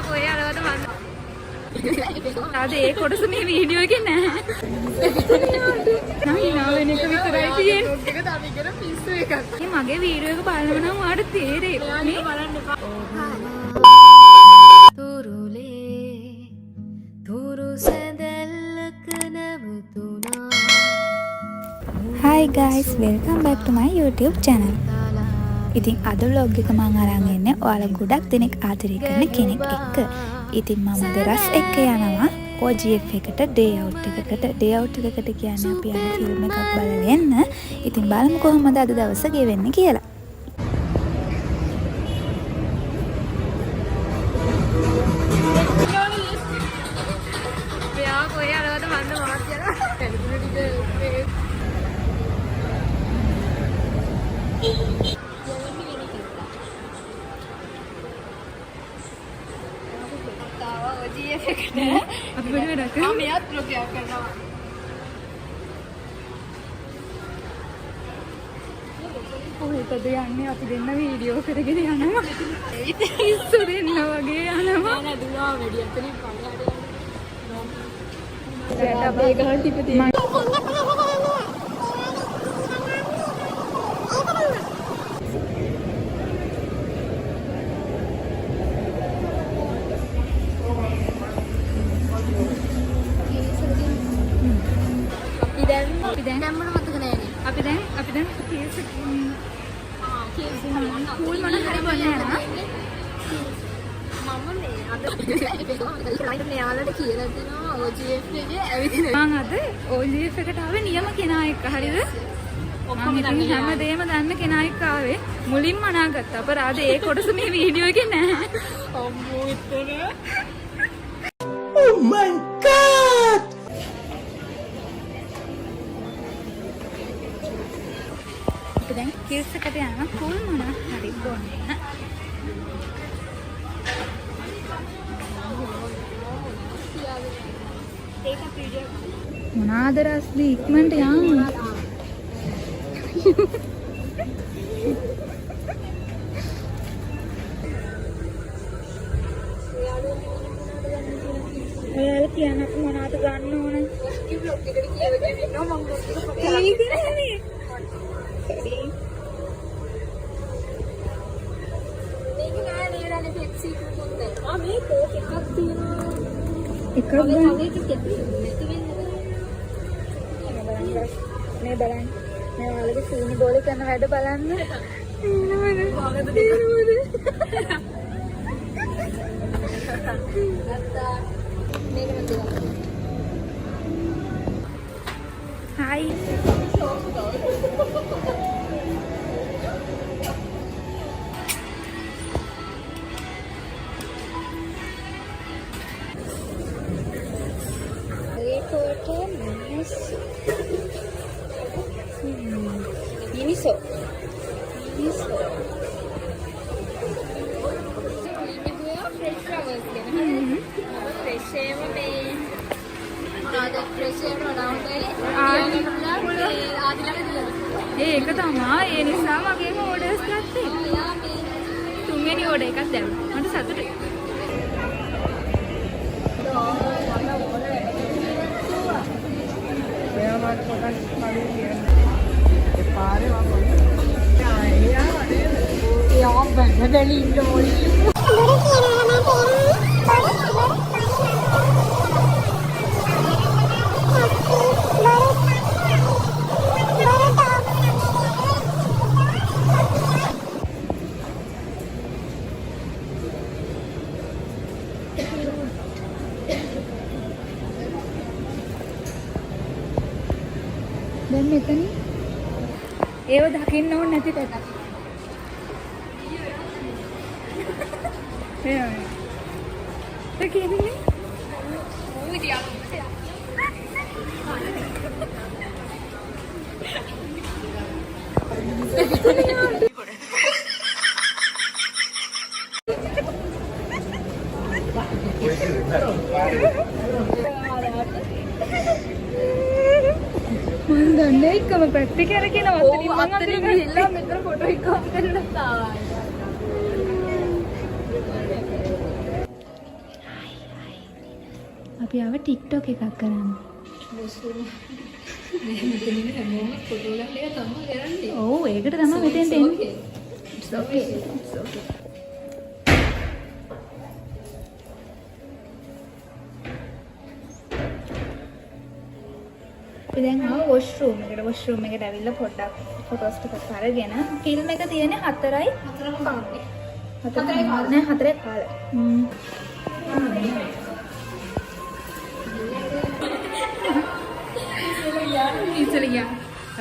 කොහේ යනවද මන් අද ඒ කොටස මේ වීඩියෝ එකේ නැහැ. නෑ වෙන එක විතරයි තියෙන්නේ. ඒක තමයි කියන පිස්සු එකක්. මේ මගේ වීඩියෝ එක බලනව නම් ඔයාලට තේරෙයි. මේ බලන්න එපා. තුරුලේ තුරු සැදල්ලක නවතුනා. Hi guys, welcome back to my YouTube channel. ඉතින් අද vlog එක මම අරන් එන්නේ ඔයාලා ගොඩක් දෙනෙක් ආදරය කරන කෙනෙක් එක්ක. ඉතින් මම දරස් එක්ක යනවා OGF එකට day out එකකට. day out එකකට කියන්නේ අපි යන ෆිල්ම් එකක් බලන්න එන්න. ඉතින් බලමු කොහොමද අද දවස ගෙවෙන්නේ කියලා. මෙයා කොහේ යනවද මන්ද මාත් යනවා. කැලුණු ටික අපි වැඩ කරා. මෙයාත් බ්ලොග් එකක් කරනවා. කොහෙටද යන්නේ? අපි දෙන්න වීඩියෝ කරගෙන යනවා. ඉස්සු දෙන්න වගේ යනවා. නෑ දුවා වැඩි අතනින් පල්ලහට යනවා. අපේ ගහන් ටික තියෙනවා. අපි දැන් කේස් කූල් මොන හරි බොන්න යනවා. මම මේ අද මෙයාලට කියලා දෙනවා OGF එකේ ඇවිදිනවා. මම අද OGF එකට ආවේ නියම කෙනා එක්ක. හරිද? ඔක්කොම හැමදේම දන්න කෙනා එක්ක ආවේ. මුලින්ම අනාගත්තා. අපරාධ ඒ කොටස මේ වීඩියෝ එකේ නැහැ. අම්මෝ ඉතන. Oh my god! දැන් කේස් එකට යනවා කූල් මොනවා හරි බොන්න. මොනවාද රස්ලි ඉක්මනට යන්න. ඔයාලා කියන්න අපි මොනවද ගන්න ඕන? බ්ලොග් එකට කියවගෙන ඉන්නවා මම බ්ලොග් එක. ඒකනේ. මේ කෝක් එකක් තියෙනවා. එකක් ගන්න. මේ බලන්න. මේ ඔයාලගේ සීනි බෝලේ කරන වැඩ බලන්න. නේද? මොකද තේරුවද? අත්තා. මේක මතක. හයි. Miniso. Ini fresh flowers kan? Fresh ema me. Ada fresh ema naunde. ඒක තමයි. ඒ නිසා මගේම ඕඩර්ස් ගත්තේ. තුන්වෙනි ඕඩර් එකක් දැම්මා. මට සතුටුයි. දැන් මෙතන ඒව දකින්න ඕනේ නැති තැන. ඒ කියන්නේ ඌදියා. මම දන්නේ එකම පැත්තේ කරගෙන අතරින් මම අතරින් ගිහලා මෙතන ෆොටෝ එකක් ගන්න තාවා. අපි ආව TikTok එකක් කරන්න. ඔව් ඒකට තමයි මෙතෙන් දෙන්නේ. It's okay. It's okay. අපි දැන් ආව වොෂ්රූම් එකට. වොෂ්රූම් එකට ඇවිල්ලා පොඩ්ඩක් ෆොටෝස් ටිකක් අරගෙන ෆිල්ම් එක තියෙන්නේ 4යි 4ම කාලේ. 4යි නෑ 4යි කාලේ. ඉතින්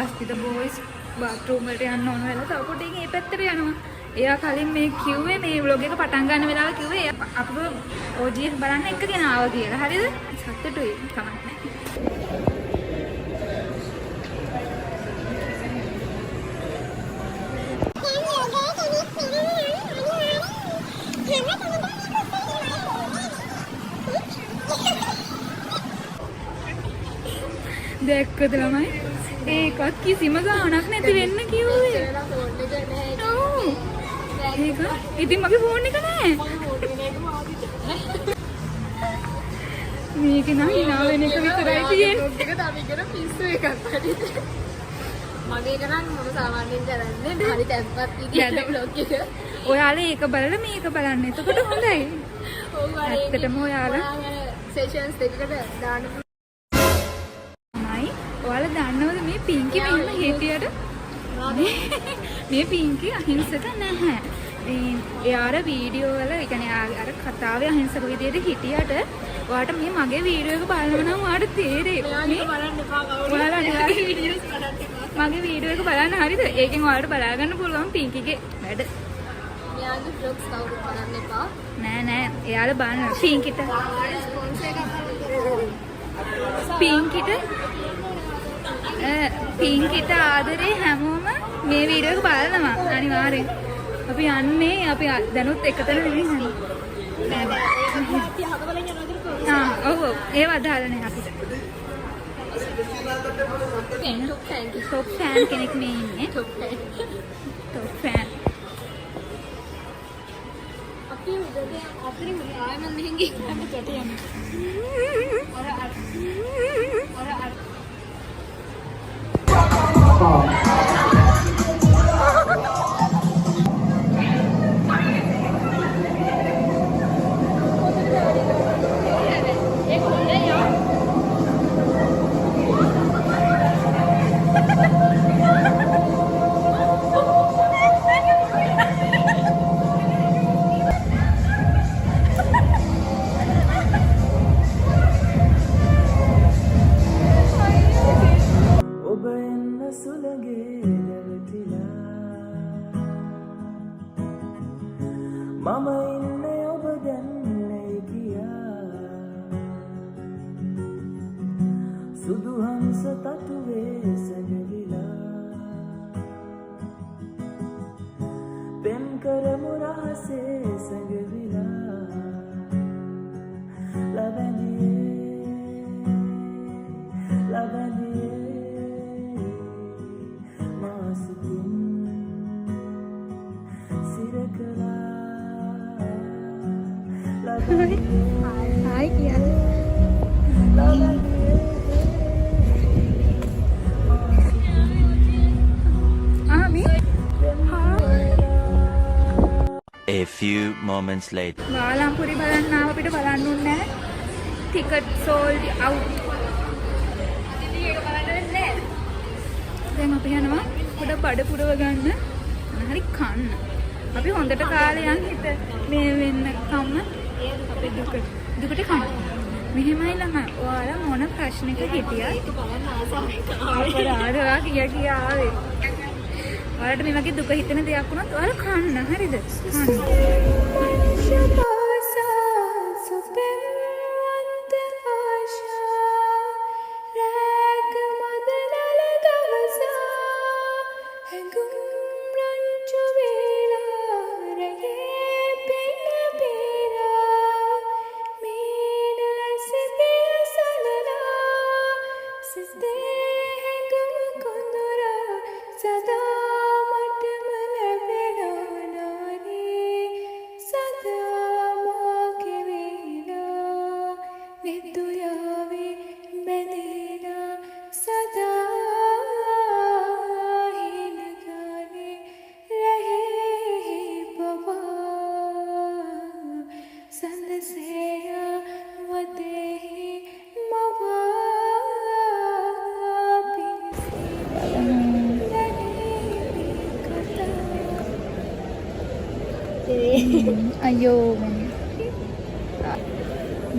රස්තිත බොයිස් බාත්රූම් වලට යන්න ඕන වෙලා තව පොඩ්ඩකින් මේ පැත්තට යනවා. එයා කලින් මේ කිව්වේ මේ vlog එක පටන් ගන්න වෙලාව කිව්වේ අපව OGS බලන්න එකගෙන ආවා කියලා. හරිද? සතුටුයි කමක් නැහැ. දැක්කද ළමයි? ඒකත් කිසිම ගාණක් නැති වෙන්න කිව්වේ. ඔව්. ඒක ඉතින් මගේ ෆෝන් එක නෑ. මේක නම් hina වෙන එක විතරයි තියෙන්නේ. ඒක තමයි කර පිස්සු එකක් හරිද? මගේ එක නම් මම සාමාන්‍යයෙන් කරන්නේ හරි තැම්පත් විදියට vlog එක. ඔයාලා ඒක බලලා මේක බලන්න. එතකොට හොඳයි. ඔව් ඇත්තටම ඔයාලා සෙෂන්ස් දෙකකට දාන්න. ඔයාලා දන්නවද මේ පින්කි මෙහෙම හිටියට මේ පින්කි අහිංසක නැහැ. එයාර වීඩියෝ වල ඒ කියන්නේ අර කතාවේ අහිංසක විදියට හිටියට ඔයාට මේ මගේ වීඩියෝ එක බලනවා නම් ඔයාට තේරෙයි. මේ බලන්න එපා කවුරු. ඔයාලා මගේ වීඩියෝස් බලන්න එපා. මගේ වීඩියෝ එක බලන්න හරිද? ඒකෙන් ඔයාලට බලා ගන්න පුළුවන් පින්කිගේ වැඩ. එයාගේ vlogs කවුරුත් බලන්න එපා. නෑ එයාලා බලන්න පින්කිට. පින්කිට පින්කිට ආදරේ හැමෝම මේ වීඩියෝ එක බලනවා අනිවාර්යෙන්. අපි යන්නේ අපි දැනුත් එකතන නෙමෙයි යන්නේ. ඔව් ඒව අදාළ නැහැ අපිට. top fan කෙනෙක් මේ ඉන්නේ. top fan. අපි උදේ අතරින් ආයෙ මම මෙහෙන් ගිහින් කොට යන්නේ. අර මම ඉන්නේ ඔබ දැන්නේ කියා සුදු හංස තටුවේ සැඟවිලා පෙම් කරමු රහසේ සැඟවිලා ලබැඳියේ මාසුකින් සිරකලා Hai Kian. Ami. A few moments later. වාලම්පුරි බලන්න ආව අපිට බලන්න ඕනේ නැහැ. Ticket sold out. ඉතින් ඒක බලන්න වෙන්නේ නැහැ. දැන් අපි යනවා පොඩ බඩ පුරව ගන්න. හරි කන්න. අපි හොඳට කාලේ යන් හිට මේ වෙන්න කම්ම අපි දුකට කන්න. මෙහෙමයි ළමයි. ඔයාලා මොන ප්‍රශ්නක හිටියත් බලන්න ආසයි. අපරාධවා කිය ආවේ. ඔයාලට මේ වගේ දුක හිතෙන දෙයක් වුණොත් ඔයාලා කන්න. හරිද? කන්න. සදා මටම ලැබෙනා නාරී සදා අයියෝ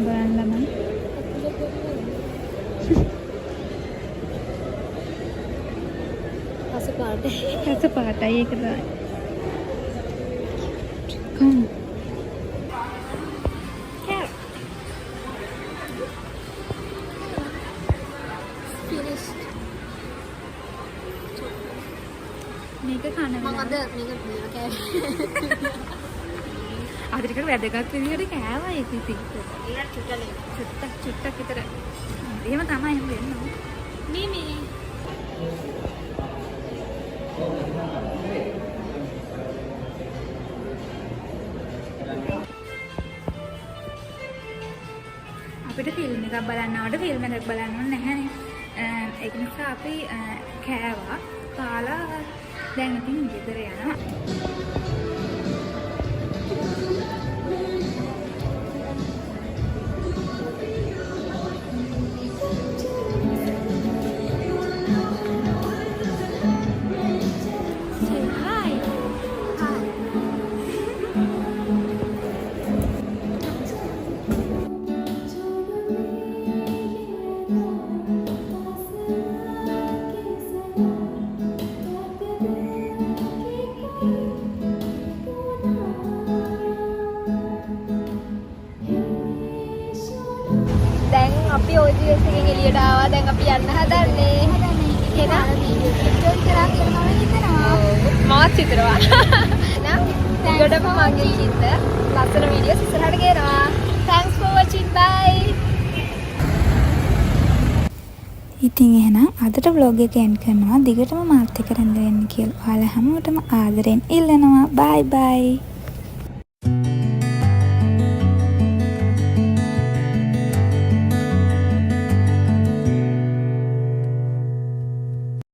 බලන්න මම රස පාටයි ඒක තමයි. කොහොම? මේක කන මම අද මේක අදිරිකට වැදගත් විදිහට කෑවා ඒක ඉතින්. ඒක චුට්ටක් විතර. එහෙම තමයි එහෙම වෙන්නේ. මේ අපිට ෆිල්ම් එකක් බලන්න ආවට ෆිල්ම් එකක් බලන්න ඕනේ නැහැනේ. ඒක නිසා අපි කෑවා කාලා දැන් ඉතින් ගෙදර යනවා. දැන් අපි OGS එකෙන් එළියට ආවා. දැන් අපි යන්න හදන්නේ. එහෙනම් වීඩියෝ කරා කියලා මම හිතනවා. මාත් හිතනවා. එහෙනම් ගොඩම මගේ හිත ලස්සන වීඩියෝස් ඉස්සරහට ගේනවා. Thanks for watching. Bye. ඉතින් එහෙනම් අදට vlog එක end කරනවා. දිගටම මාත් එක්ක රැඳෙන්න කියලා. ඔයාලා හැමෝටම ආදරෙන් ඉල්ලනවා. bye bye.